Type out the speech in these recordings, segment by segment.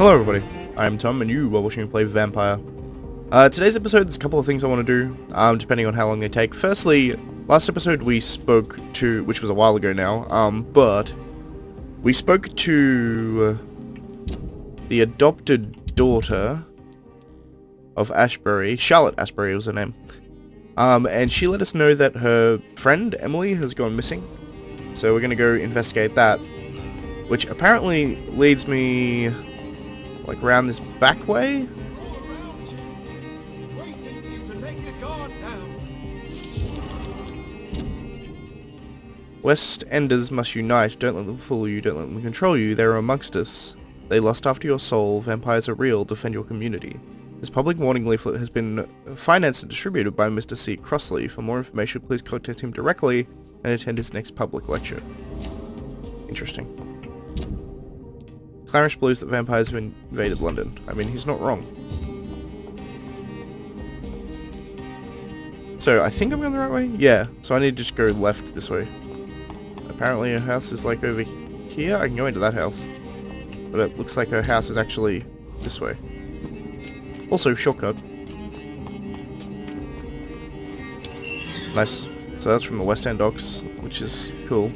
Hello everybody, I'm Tom and you are watching me play Vampyr. Today's episode, there's a couple of things I want to do, depending on how long they take. Firstly, last episode we spoke to, which was a while ago now, but we spoke to the adopted daughter of Ashbury. Charlotte Ashbury was her name. And she let us know that her friend, Emily, has gone missing. So we're going to go investigate that, which apparently leads me like around this back way. West Enders must unite. Don't let them fool you. Don't let them control you. They're amongst us. They lust after your soul. Vampires are real. Defend your community. This public warning leaflet has been financed and distributed by Mr. C. Crossley. For more information, please contact him directly and attend his next public lecture. Interesting. Clarish believes that vampires have invaded London. I mean, he's not wrong. So, I think I'm going the right way? Yeah, so I need to just go left this way. Apparently her house is like over here. I can go into that house. But it looks like her house is actually this way. Also, shortcut. Nice. So that's from the West End docks, which is cool.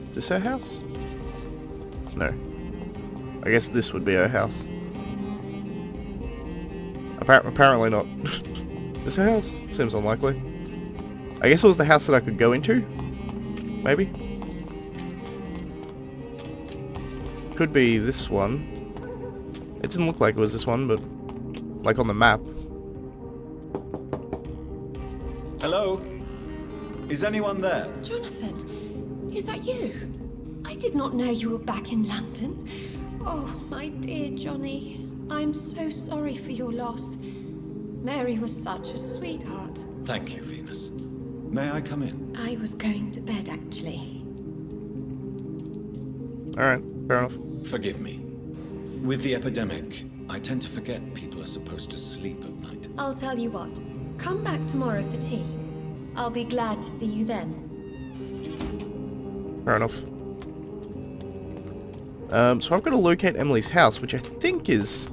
Is this her house? No. I guess this would be her house. Apparently not. Is her house? Seems unlikely. I guess it was the house that I could go into? Maybe? Could be this one. It didn't look like it was this one, but like on the map. Hello? Is anyone there? Johnathan, is that you? I did not know you were back in London. Oh, my dear Johnny. I'm so sorry for your loss. Mary was such a sweetheart. Thank you, Venus. May I come in? I was going to bed, actually. Alright, fair enough. Forgive me. With the epidemic, I tend to forget people are supposed to sleep at night. I'll tell you what. Come back tomorrow for tea. I'll be glad to see you then. Fair enough. So I've got to locate Emily's house, which I think is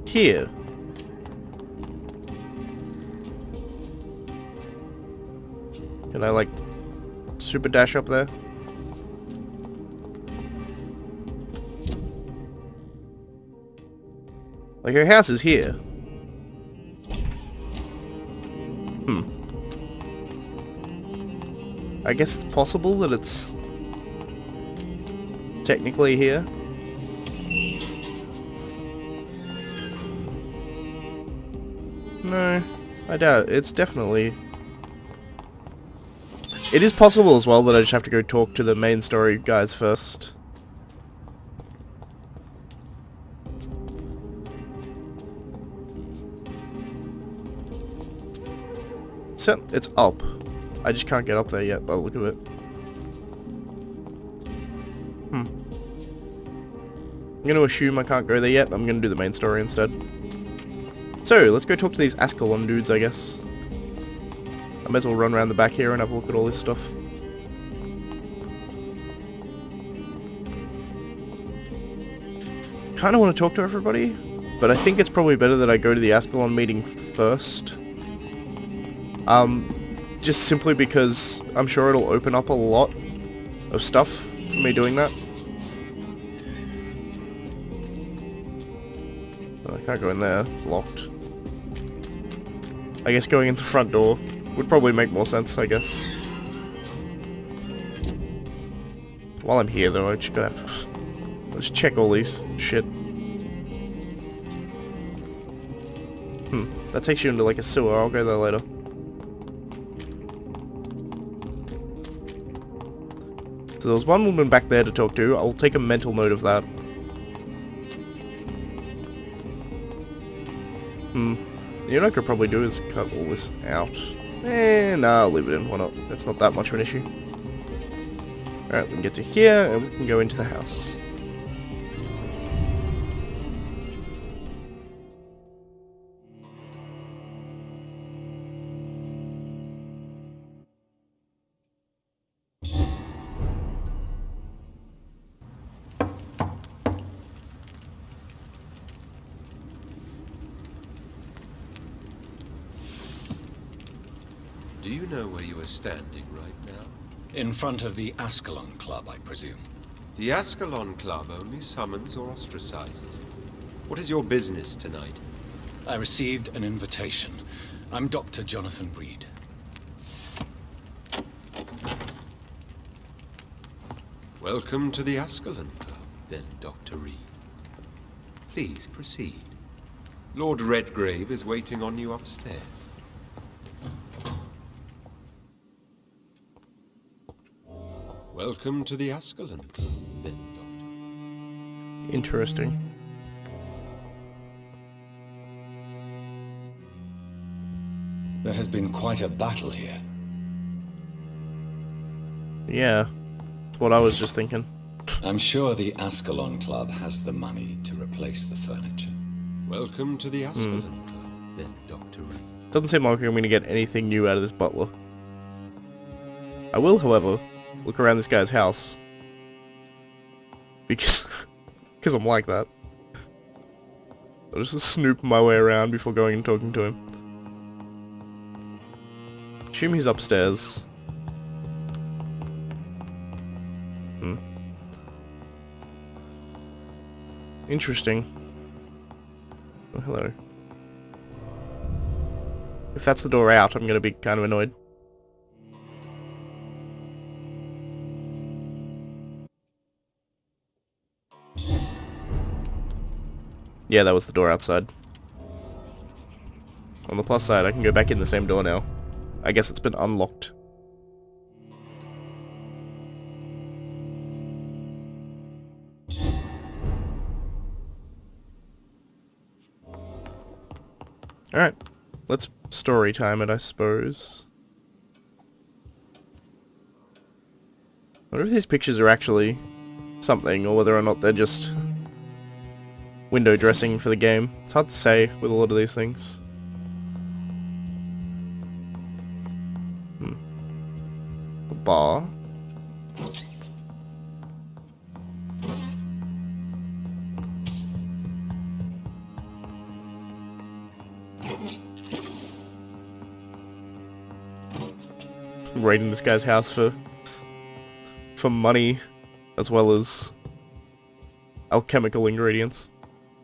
here. Can I, like, super dash up there? Like, her house is here. I guess it's possible that it's technically here. No, I doubt it. It's definitely... It is possible as well that I just have to go talk to the main story guys first. So, it's up. I just can't get up there yet by the look of it. I'm going to assume I can't go there yet. I'm going to do the main story instead. So, let's go talk to these Ascalon dudes, I guess. I might as well run around the back here and have a look at all this stuff. Kinda want to talk to everybody, but I think it's probably better that I go to the Ascalon meeting first. Just simply because I'm sure it'll open up a lot of stuff for me doing that. Oh, I can't go in there. Locked. I guess going in the front door would probably make more sense, I guess. While I'm here, though, I just gotta have to... Let's check all these shit. That takes you into, like, a sewer. I'll go there later. So there was one woman back there to talk to. I'll take a mental note of that. You know what I could probably do is cut all this out. Nah, I'll leave it in. Why not? That's not that much of an issue. Alright, we can get to here, and we can go into the house. Do you know where you are standing right now? In front of the Ascalon Club, I presume. The Ascalon Club only summons or ostracizes. What is your business tonight? I received an invitation. I'm Dr. Johnathan Reid. Welcome to the Ascalon Club, then, Dr. Reid. Please proceed. Lord Redgrave is waiting on you upstairs. Welcome to the Ascalon Club, then, Doctor. Interesting. There has been quite a battle here. Yeah, that's what I was just thinking. I'm sure the Ascalon Club has the money to replace the furniture. Welcome to the Ascalon Club, then, Dr. Reid. Doesn't seem like I'm going to get anything new out of this butler. I will, however, look around this guy's house. Because I'm like that. I'll just snoop my way around before going and talking to him. Assume he's upstairs. Interesting. Oh, hello. If that's the door out, I'm gonna be kind of annoyed. Yeah, that was the door outside. On the plus side, I can go back in the same door now. I guess it's been unlocked. Alright, let's story time it, I suppose. I wonder if these pictures are actually something, or whether or not they're just window dressing for the game. It's hard to say with a lot of these things. A bar. Raiding this guy's house for money, as well as alchemical ingredients.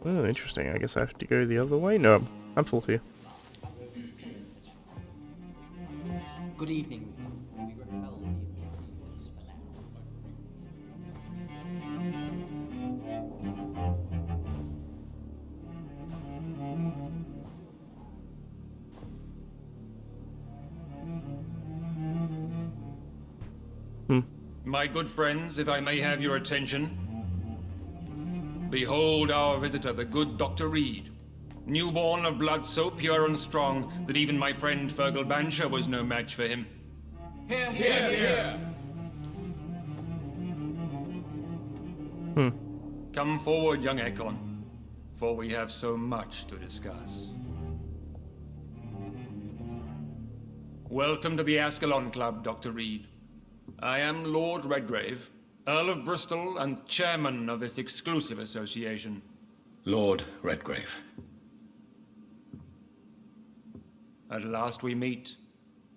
Oh, interesting. I guess I have to go the other way? No, I'm full here. Good evening. We repel the intruders for now. My good friends, if I may have your attention. Behold our visitor, the good Dr. Reid. Newborn of blood so pure and strong that even my friend Fergal Bansher was no match for him. Here, here, here! Come forward, young Ekon, for we have so much to discuss. Welcome to the Ascalon Club, Dr. Reid. I am Lord Redgrave, Earl of Bristol and chairman of this exclusive association. Lord Redgrave. At last we meet.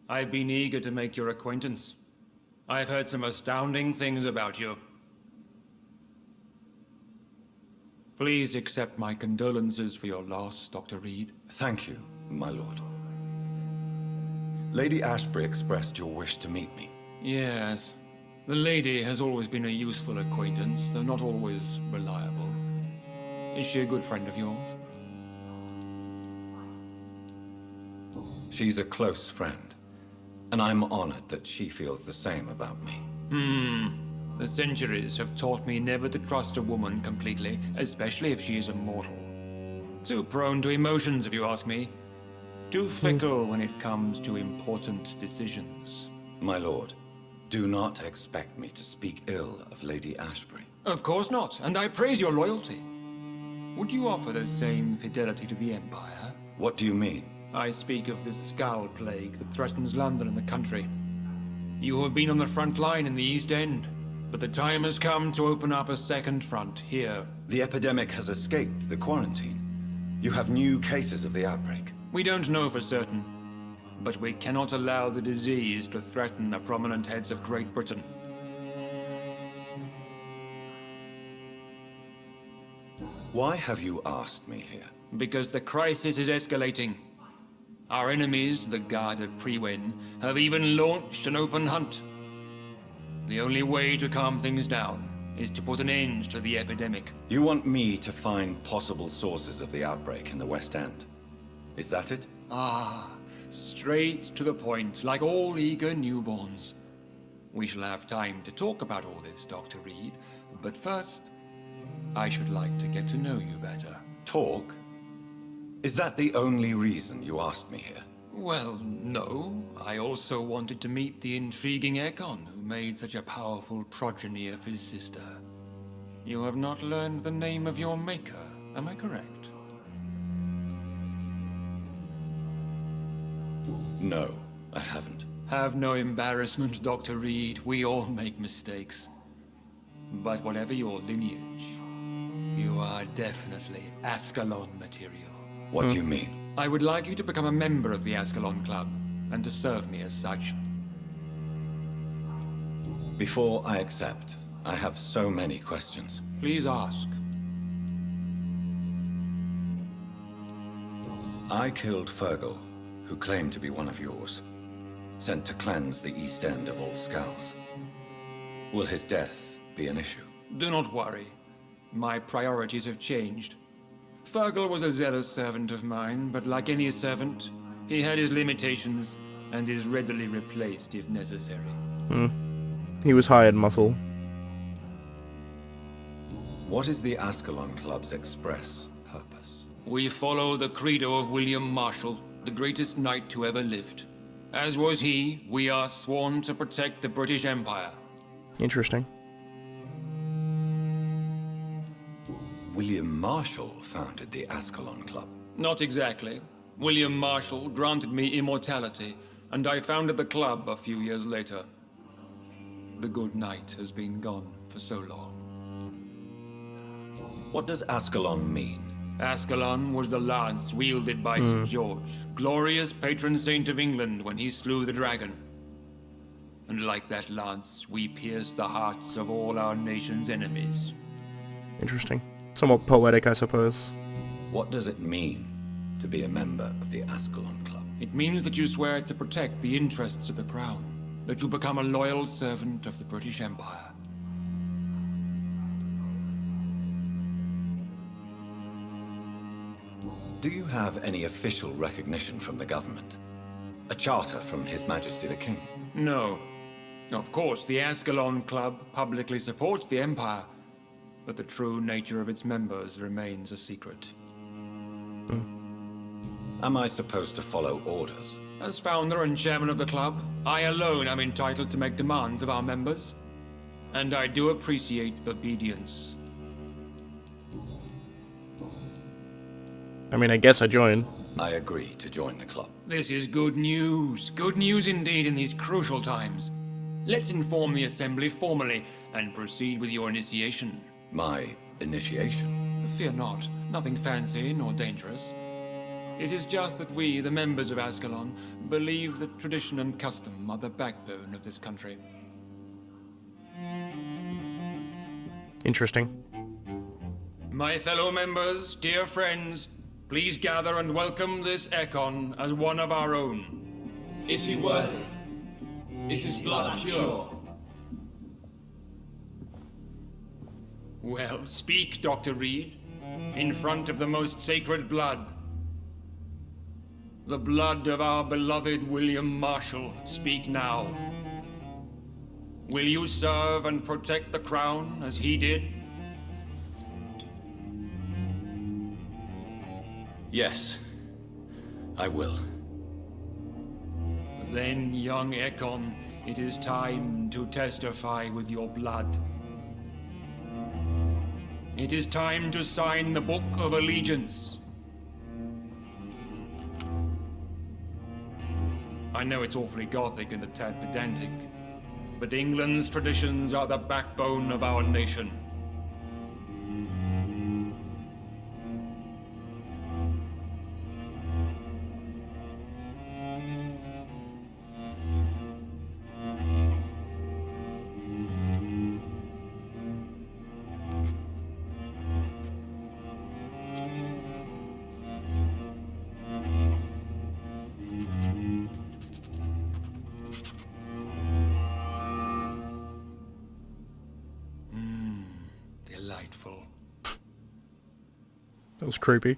I've been eager to make your acquaintance. I've heard some astounding things about you. Please accept my condolences for your loss, Dr. Reid. Thank you, my lord. Lady Ashbury expressed your wish to meet me. Yes. The lady has always been a useful acquaintance, though not always reliable. Is she a good friend of yours? She's a close friend, and I'm honored that she feels the same about me. The centuries have taught me never to trust a woman completely, especially if she is a mortal. Too prone to emotions, if you ask me. Too fickle when it comes to important decisions. My lord, do not expect me to speak ill of Lady Ashbury. Of course not, and I praise your loyalty. Would you offer the same fidelity to the Empire? What do you mean? I speak of the Skull Plague that threatens London and the country. You have been on the front line in the East End, but the time has come to open up a second front here. The epidemic has escaped the quarantine. You have new cases of the outbreak. We don't know for certain, but we cannot allow the disease to threaten the prominent heads of Great Britain. Why have you asked me here? Because the crisis is escalating. Our enemies, the Guard of Priwen, have even launched an open hunt. The only way to calm things down is to put an end to the epidemic. You want me to find possible sources of the outbreak in the West End? Is that it? Ah, straight to the point, like all eager newborns. We shall have time to talk about all this, Dr. Reid, but first, I should like to get to know you better. Talk? Is that the only reason you asked me here? Well, no. I also wanted to meet the intriguing Ekon, who made such a powerful progeny of his sister. You have not learned the name of your maker, am I correct? No, I haven't. Have no embarrassment, Dr. Reid. We all make mistakes. But whatever your lineage, you are definitely Ascalon material. What do you mean? I would like you to become a member of the Ascalon Club, and to serve me as such. Before I accept, I have so many questions. Please ask. I killed Fergal, who claimed to be one of yours, sent to cleanse the East End of all skulls. Will his death be an issue? Do not worry. My priorities have changed. Fergal was a zealous servant of mine, but like any servant, he had his limitations and is readily replaced if necessary. He was hired muscle. What is the Ascalon Club's express purpose? We follow the credo of William Marshall, the greatest knight who ever lived. As was he, we are sworn to protect the British Empire. Interesting. William Marshall founded the Ascalon Club. Not exactly. William Marshall granted me immortality, and I founded the club a few years later. The good knight has been gone for so long. What does Ascalon mean? Ascalon was the lance wielded by St. George, glorious patron saint of England when he slew the dragon. And like that lance, we pierce the hearts of all our nation's enemies. Interesting. Somewhat poetic, I suppose. What does it mean to be a member of the Ascalon Club? It means that you swear to protect the interests of the crown, that you become a loyal servant of the British Empire. Do you have any official recognition from the government? A charter from His Majesty the King? No. Of course, the Ascalon Club publicly supports the Empire, but the true nature of its members remains a secret. Am I supposed to follow orders? As founder and chairman of the club, I alone am entitled to make demands of our members, and I do appreciate obedience. I mean, I guess I join. I agree to join the club. This is good news. Good news indeed in these crucial times. Let's inform the Assembly formally and proceed with your initiation. My initiation? Fear not. Nothing fancy nor dangerous. It is just that we, the members of Ascalon, believe that tradition and custom are the backbone of this country. Interesting. My fellow members, dear friends, please gather and welcome this Ekon as one of our own. Is he worthy? Is his blood pure? Well, speak, Dr. Reid, in front of the most sacred blood. The blood of our beloved William Marshall. Speak now. Will you serve and protect the crown as he did? Yes, I will. Then, young Ekon, it is time to testify with your blood. It is time to sign the Book of Allegiance. I know it's awfully gothic and a tad pedantic, but England's traditions are the backbone of our nation. delightful. That was creepy.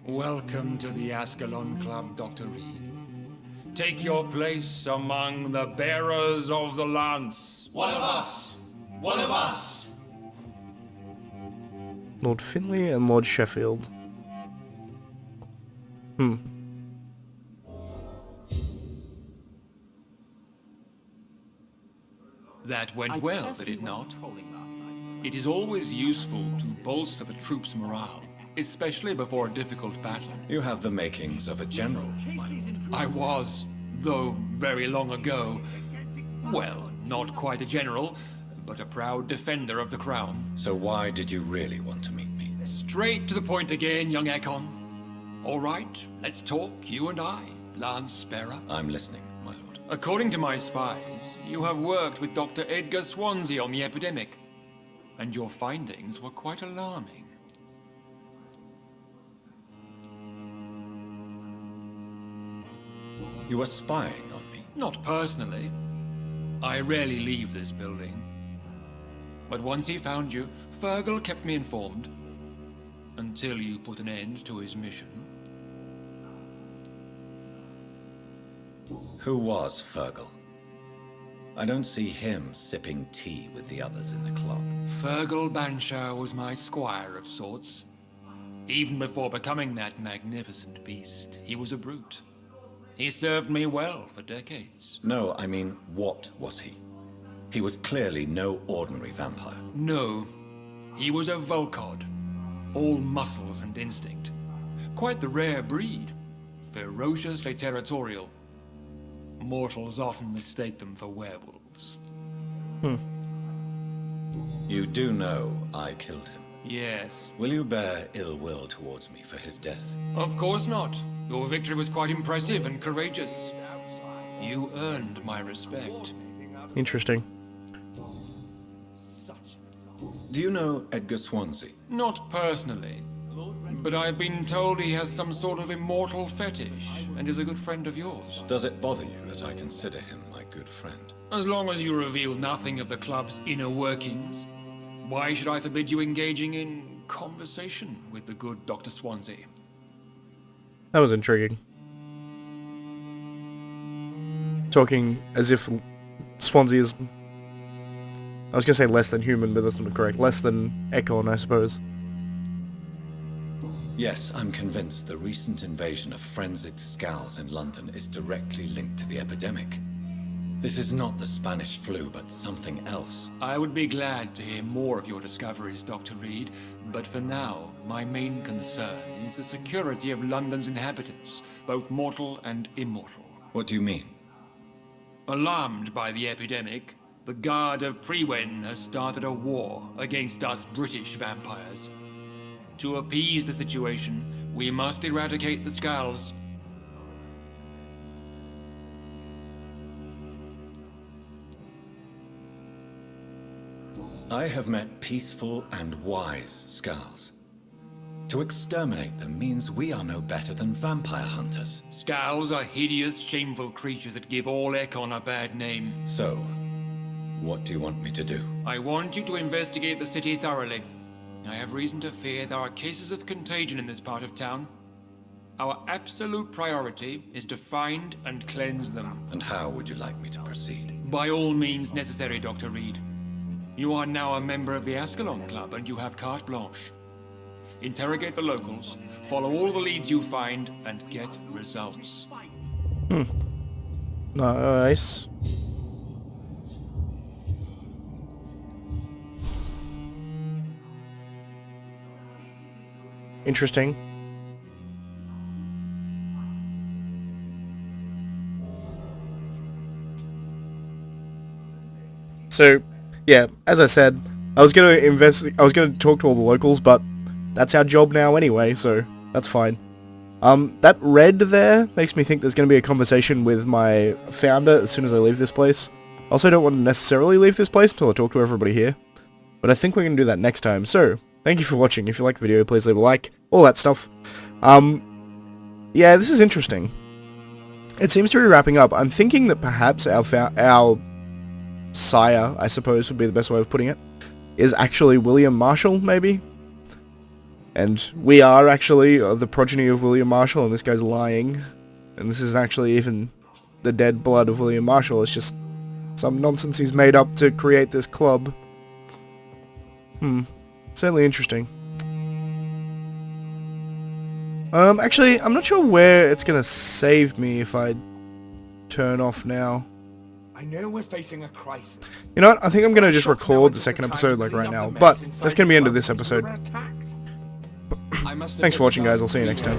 Welcome to the Ascalon Club, Dr. Reid. Take your place among the bearers of the lance. One of us! One of us! Lord Finley and Lord Sheffield. That went well, did it not? It is always useful to bolster the troops' morale, especially before a difficult battle. You have the makings of a general, my lord. I was, though very long ago, well, not quite a general, but a proud defender of the crown. So why did you really want to meet me? Straight to the point again, young Ekon. All right, let's talk, you and I, Lance Sparrow. I'm listening, my lord. According to my spies, you have worked with Dr. Edgar Swansea on the epidemic, and your findings were quite alarming. You were spying on me? Not personally. I rarely leave this building. But once he found you, Fergal kept me informed. Until you put an end to his mission. Who was Fergal? I don't see him sipping tea with the others in the club. Fergal Banshire was my squire of sorts. Even before becoming that magnificent beast, he was a brute. He served me well for decades. No, I mean, what was he? He was clearly no ordinary vampire. No, he was a Volcod. All muscles and instinct. Quite the rare breed. Ferociously territorial. Mortals often mistake them for werewolves. You do know I killed him. Yes. Will you bear ill will towards me for his death? Of course not. Your victory was quite impressive and courageous. You earned my respect. Interesting. Do you know Edgar Swansea? Not personally. But I've been told he has some sort of immortal fetish, and is a good friend of yours. Does it bother you that I consider him my good friend? As long as you reveal nothing of the club's inner workings, why should I forbid you engaging in conversation with the good Dr. Swansea? That was intriguing. Talking as if Swansea is... I was going to say less than human, but that's not correct. Less than Ekon, I suppose. Yes, I'm convinced the recent invasion of frenzied Skulls in London is directly linked to the epidemic. This is not the Spanish flu, but something else. I would be glad to hear more of your discoveries, Dr. Reid, but for now, my main concern is the security of London's inhabitants, both mortal and immortal. What do you mean? Alarmed by the epidemic, the Guard of Prewen has started a war against us British vampires. To appease the situation, we must eradicate the Skulls. I have met peaceful and wise Skulls. To exterminate them means we are no better than vampire hunters. Skulls are hideous, shameful creatures that give all Ekon a bad name. So, what do you want me to do? I want you to investigate the city thoroughly. I have reason to fear there are cases of contagion in this part of town. Our absolute priority is to find and cleanse them. And how would you like me to proceed? By all means necessary, Dr. Reid. You are now a member of the Ascalon Club, and you have carte blanche. Interrogate the locals, follow all the leads you find, and get results. Nice. Interesting. So, yeah, as I said, I was gonna talk to all the locals, but that's our job now anyway, so that's fine. That red there makes me think there's gonna be a conversation with my founder as soon as I leave this place. I also don't want to necessarily leave this place until I talk to everybody here, but I think we're gonna do that next time, so thank you for watching. If you like the video, please leave a like, all that stuff. Yeah, this is interesting. It seems to be wrapping up. I'm thinking that perhaps our sire, I suppose would be the best way of putting it, is actually William Marshall, maybe? And we are actually the progeny of William Marshall, and this guy's lying. And this isn't actually even the dead blood of William Marshall, it's just some nonsense he's made up to create this club. Certainly interesting. Actually, I'm not sure where it's gonna save me if I turn off now. I know we're facing a crisis. You know what? I think I'm gonna just record the second episode like right now. But that's gonna be the end of this episode. Thanks for watching, guys. I'll see you next time.